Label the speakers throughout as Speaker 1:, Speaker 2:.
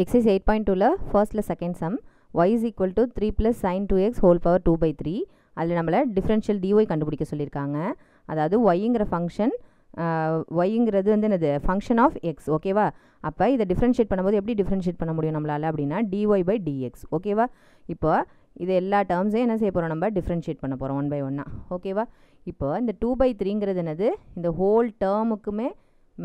Speaker 1: Exercise 8.2 first second sum y is equal to 3 plus sin 2x whole power 2 by 3 அதில் நம்மளை differential dy கண்டுபிடிக்க சொல்லியிருக்காங்க. அதாவது yங்கிற function yங்கிறது வந்து என்னது ஃபங்க்ஷன் ஆஃப் எக்ஸ் ஓகேவா. அப்போ இதை டிஃப்ரென்ஷியேட் பண்ணும்போது எப்படி டிஃப்ரென்ஷியேட் பண்ண முடியும் நம்மளால் அப்படின்னா dy by dx ஓகேவா. இப்போ இது எல்லா டேர்ம்ஸையும் என்ன செய்ய போகிறோம் நம்ம டிஃப்ரென்ஷியேட் பண்ண போகிறோம் ஒன் பை ஒன்னாக ஓகேவா. இப்போ இந்த 2/3ங்கிறது என்னது இந்த ஹோல் டேர்முக்குமே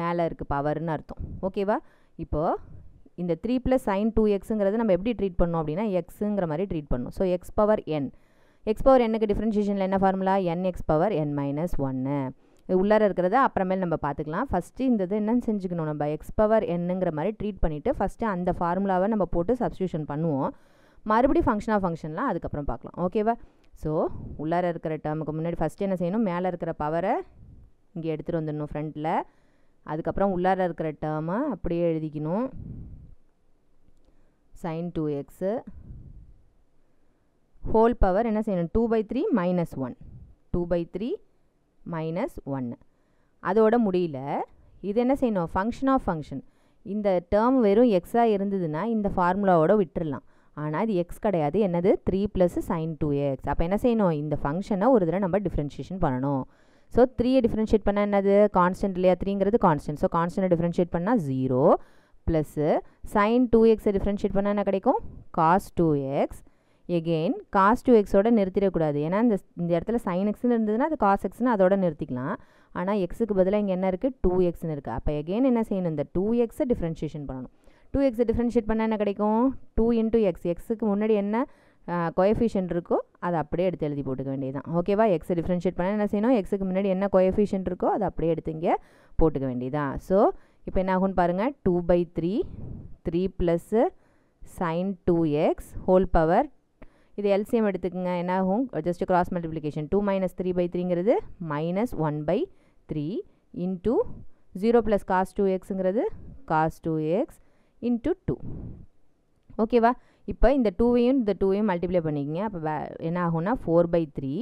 Speaker 1: மேலே இருக்குது பவர்னு அர்த்தம் ஓகேவா. இப்போது இந்த 3 + sin 2xங்கிறது நம்ம எப்படி ட்ரீட் பண்ணோம் அப்படின்னா எக்ஸுங்கிற மாதிரி ட்ரீட் பண்ணணும். ஸோ எக்ஸ் பவர் என்னுக்கு டிஃப்ரென்ஷியேஷனில் என்ன ஃபார்முலா nx பவர் n - 1. இது உள்ளார இருக்கிறத அப்புறமேல் நம்ம பார்த்துக்கலாம். ஃபஸ்ட்டு இந்த இது என்னன்னு செஞ்சுக்கணும் நம்ம எக்ஸ் பவர் என்னங்கிற மாதிரி ட்ரீட் பண்ணிவிட்டு ஃபஸ்ட்டு அந்த ஃபார்முலாவை நம்ம போட்டு சப்ஸ்டியூஷன் பண்ணுவோம். மறுபடியும் ஃபங்க்ஷன்லாம் அதுக்கப்புறம் பார்க்கலாம் ஓகேவா. ஸோ உள்ளார இருக்கிற டேர்முக்கு முன்னாடி ஃபஸ்ட்டு என்ன செய்யணும் மேலே இருக்கிற பவரை இங்கே எடுத்துகிட்டு வந்துடணும் ஃப்ரண்ட்டில். அதுக்கப்புறம் உள்ளார இருக்கிற டேர்மை அப்படியே எழுதிக்கணும். sin 2x ஹோல் பவர் என்ன செய்யணும் 2/3 - 1 2/3 - 1. அதோட முடியல இது என்ன செய்யணும் ஃபங்க்ஷன் ஆஃப் ஃபங்க்ஷன். இந்த டேர்ம் வெறும் எக்ஸாக இருந்ததுன்னா இந்த ஃபார்முலாவோட விட்டுடலாம். ஆனால் இது எக்ஸ் கிடையாது என்னது 3 + sin 2x. அப்போ என்ன செய்யணும் இந்த ஃபங்க்ஷனை ஒரு தடவை நம்ம டிஃப்ரென்ஷியேஷன் பண்ணணும். ஸோ 3 டிஃப்ரென்ஷியேட் பண்ணால் என்னது கான்ஸ்டன்ட் இல்லையா 3ங்கிறது கான்ஸ்டன்ட். ஸோ கான்ஸ்டன்ட்டை டிஃப்ரென்ஷியேட் பண்ணால் 0 ப்ளஸ்ஸு sin 2xை டிஃப்ரென்ஷியேட் பண்ணால் என்ன கிடைக்கும் cos 2x. எகெயின் cos 2xோட நிறுத்திடக்கூடாது ஏன்னா இந்த இடத்துல sin xன்னு இருந்ததுன்னா அது cos xன்னு அதோட நிறுத்திக்கலாம். ஆனால் எக்ஸுக்கு பதிலாக இங்கே என்ன இருக்குது 2xன்னு இருக்குது. அப்போ எகெயின் என்ன செய்யணும் இந்த 2xை டிஃப்ரென்ஷியேஷன் பண்ணணும். 2xை டிஃப்ரென்ஷியேட் பண்ணால் என்ன கிடைக்கும் 2 × x. எக்ஸுக்கு முன்னாடி என்ன கோஎஃபிஷியன்ட் இருக்கோ அதை அப்படியே எடுத்து எழுதி போட்டுக்க வேண்டியதுதான் ஓகேவா. எக்ஸை டிஃப்ரென்ஷியேட் பண்ணால் என்ன செய்யணும் எக்ஸுக்கு முன்னாடி என்ன கோஎஃபிஷியன்ட் இருக்கோ அதை அப்படியே எடுத்து இங்கே போட்டுக்க வேண்டியதுதான். ஸோ இப்போ என்ன ஆகும்னு பாருங்கள் 2/3 3 + sin 2x ஹோல் பவர். இது எல்சிஎம் எடுத்துக்கோங்க என்ன ஆகும் just cross multiplication 2 - 3/3ங்கிறது -1/3 into 0 + cos 2xங்கிறது cos 2x into 2 ஓகேவா. இப்போ இந்த 2வையும் மல்டிப்ளை பண்ணிக்கங்க. அப்போ என்ன ஆகும்னா 4/3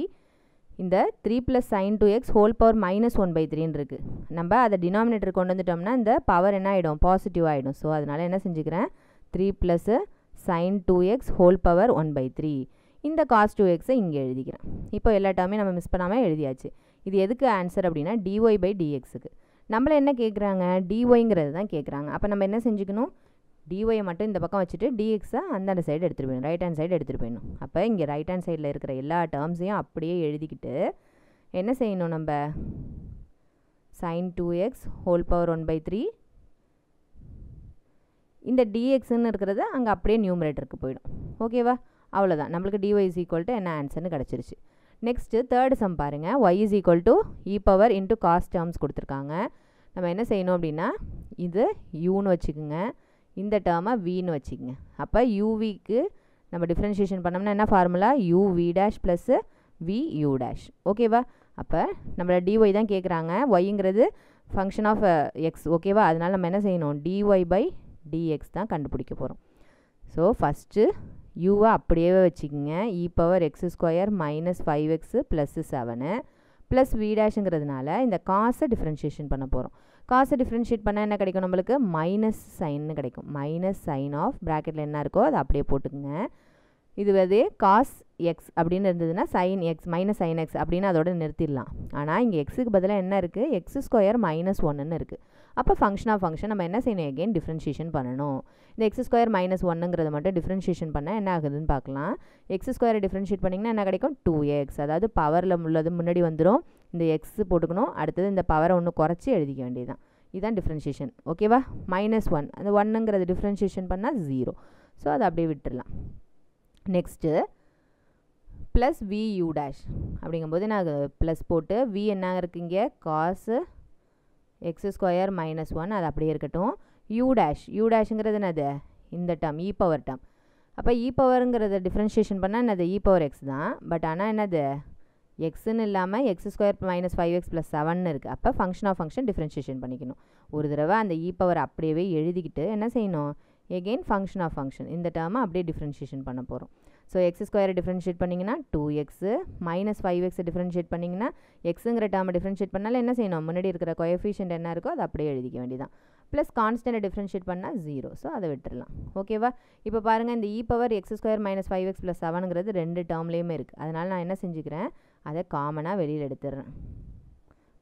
Speaker 1: இந்த 3 + sin 2x ஹோல் பவர் -1/3ன்னு இருக்குது. நம்ம அதை டினாமினேட்டர் கொண்டு வந்துட்டோம்னா இந்த பவர் என்ன ஆகிடும் பாசிட்டிவ் ஆகிடும். ஸோ அதனால் என்ன செஞ்சுக்கிறேன் 3 + sin 2x ஹோல் பவர் 1/3. இந்த cos 2xஐ இங்கே எழுதிக்கிறேன். இப்போ எல்லா டேர்மையும் நம்ம மிஸ் பண்ணாமல் எழுதியாச்சு. இது எதுக்கு ஆன்சர் அப்படின்னா dy by dxக்கு. நம்மளை என்ன கேட்குறாங்க dyங்கிறது தான் கேட்குறாங்க. அப்போ நம்ம என்ன செஞ்சுக்கணும் dyயை மட்டும் இந்த பக்கம் வச்சுட்டு dxஐ அந்த சைடு எடுத்துகிட்டு போயிடணும் ரைட் ஹேண்ட் சைடு எடுத்துகிட்டு போயிடணும். அப்போ இங்கே ரைட் ஹேண்ட் சைடில் இருக்கிற எல்லா டேர்ம்ஸையும் அப்படியே எழுதிக்கிட்டு என்ன செய்யணும் நம்ம sin 2x ஹோல் பவர் 1/3 இந்த dxன்னு இருக்கிறது அங்கே அப்படியே நியூமரேட்டருக்கு போயிடும் ஓகேவா. அவ்வளோதான் நம்மளுக்கு dy = என்ன ஆன்சர்னு கிடச்சிருச்சு. நெக்ஸ்ட்டு தேர்டு சம் பாருங்கள் y = e power into cos terms கொடுத்துருக்காங்க. நம்ம என்ன செய்யணும் அப்படின்னா இது யூன்னு வச்சுக்கோங்க இந்த டேர்மை வின்னு வச்சுக்கோங்க. அப்போ யூவிக்கு நம்ம டிஃப்ரென்ஷியேஷன் பண்ணோம்னா என்ன ஃபார்முலா uv' + vu' ஓகேவா. அப்போ நம்மளை dy தான் கேட்குறாங்க yங்கிறது ஃபங்க்ஷன் ஆஃப் எக்ஸ் ஓகேவா. அதனால் நம்ம என்ன செய்யணும் dy by dx தான் கண்டுபிடிக்க போகிறோம். ஸோ ஃபஸ்ட்டு யூவை அப்படியே வச்சுக்கோங்க e power x² - 5x + 7 plus v'ங்கிறதுனால இந்த காசை டிஃப்ரென்ஷியேஷன் பண்ண போகிறோம். காசை டிஃப்ரென்ஷியேட் பண்ணால் என்ன கிடைக்கும் நம்மளுக்கு மைனஸ் சைன்னு கிடைக்கும். மைனஸ் சைன் ஆஃப் ப்ராக்கெட்டில் என்ன இருக்கோ அதை அப்படியே போட்டுக்குங்க. இது வந்து காஸ் எக்ஸ் அப்படின்னு இருந்ததுன்னா சைன் எக்ஸ் -sin x அப்படின்னு அதோட நிறுத்திடலாம். ஆனால் இங்கே எக்ஸுக்கு பதிலாக என்ன இருக்குது x² - -1ன்னு இருக்குது. அப்போ ஃபங்க்ஷன் ஆஃப் ஃபங்க்ஷன் நம்ம என்ன செய்யணும் எகெயின் டிஃப்ரென்ஷியேஷன் பண்ணணும். இந்த x² - 1ங்கிறத மட்டும் டிஃப்ரென்ஷியேஷன் பண்ணால் என்ன ஆகுதுன்னு பார்க்கலாம். x² டிஃப்ரென்ஷியேட் பண்ணிங்கன்னா என்ன கிடைக்கும் 2x. அதாவது பவரில் உள்ளது முன்னாடி வந்துடும். இந்த எக்ஸ் போட்டுக்கணும். அடுத்தது இந்த பவரை ஒன்று குறைச்சி எழுதிக்க வேண்டியதுதான். இதுதான் டிஃப்ரென்ஷியேஷன் ஓகேவா. -1 அந்த 1ங்கிறது டிஃப்ரென்ஷியேஷன் பண்ணால் 0. ஸோ அதை அப்படியே விட்டுடலாம். நெக்ஸ்ட்டு ப்ளஸ் vu' அப்படிங்கும்போது நான் ப்ளஸ் போட்டு v என்ன இருக்குங்க காஸ் x² - 1 அது அப்படியே இருக்கட்டும். u''ங்கிறது என்னது இந்த டேர்ம் e பவர் டேர்ம். அப்போ e பவருங்கிறத டிஃப்ரென்ஷியேஷன் பண்ணால் என்னது e பவர் x தான். பட் ஆனால் என்னது எக்ஸுன்னு இல்லாமல் x² - 5x + 7ன்னு இருக்குது. அப்போ ஃபங்க்ஷன் ஆஃப் ஃபங்க்ஷன் டிஃப்ரென்ஷியேஷன் பண்ணிக்கணும். ஒரு தடவை அந்த e பவர் அப்படியே எழுதிக்கிட்டு என்ன செய்யணும் எகெயின் ஃபங்க்ஷன் ஆஃப் ஃபங்க்ஷன் இந்த டேர்மை அப்படியே டிஃப்ரென்ஷியேஷன் பண்ண போகிறோம். ஸோ எக்ஸ் ஸ்கொயரை டிஃப்ரென்ஷியேட் பண்ணிங்கன்னா 2x மைனஸ் 5x டிஃப்ரென்ஷியேட் பண்ணிங்கன்னா எக்ஸுங்கிற டேர்மை டிஃப்ரென்ஷியேட் பண்ணாலும் என்ன செய்யணும், முன்னாடி இருக்கிற கோஎஃபிஷியன்ட் என்ன இருக்கோ அதை அப்படியே எழுதிக்க வேண்டியதான். ப்ளஸ் கான்ஸ்டன்ட்டை டிஃப்ரென்ஷியேட் பண்ணால் 0. ஸோ அதை விட்டுடலாம். ஓகேவா? இப்போ பாருங்கள், இந்த e power x square minus 5x plus 7ங்கிறது ரெண்டு டேர்ம்லேயுமே இருக்குது. அதனால் நான் என்ன செஞ்சுக்கிறேன், அதை காமனாக வெளியில் எடுத்துடுறேன்.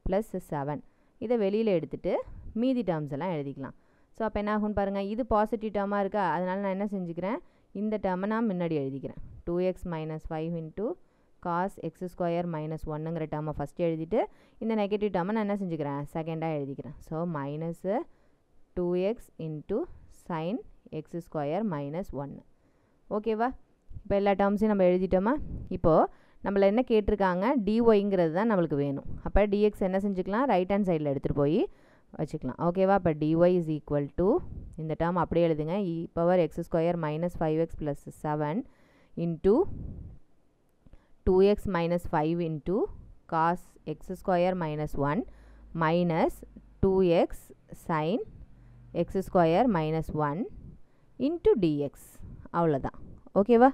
Speaker 1: ப்ளஸ் 7 இதை வெளியில் எடுத்துகிட்டு மீதி டேர்ம்ஸ் எல்லாம் எழுதிக்கலாம். ஸோ அப்போ என்ன ஆகும்னு பாருங்கள், இது பாசிட்டிவ் டேர்மாக இருக்கா, அதனால் நான் என்ன செஞ்சுக்கிறேன், இந்த டேர்மை நான் முன்னாடி எழுதிக்கிறேன். 2x minus 5 into cos x square minus 1ங்கிற டேர்மை ஃபஸ்ட்டு எழுதிட்டு இந்த நெகட்டிவ் டேர்மை நான் என்ன செஞ்சுக்கிறேன், செகண்டாக எழுதிக்கிறேன். So minus 2x into sine x square minus 1. ஓகேவா? இப்போ எல்லா டேர்ம்ஸையும் நம்ம எழுதிட்டோமா? இப்போது நம்மளை என்ன கேட்டிருக்காங்க, டிஒய்ங்கிறது தான் நம்மளுக்கு வேணும். அப்போ டிஎக்ஸ் என்ன செஞ்சுக்கலாம், ரைட் ஹேண்ட் சைடில் எடுத்துகிட்டு போய் வச்சுக்கலாம். ஓகேவா? இப்போ dy இஸ் ஈக்குவல் டு இந்த டேர்ம் அப்படியே எழுதுங்க, e power x square minus 5x plus 7 into 2x minus 5 into cos x square minus 1 minus 2x sine x square minus 1 into dx. அவ்வளோதான். ஓகேவா?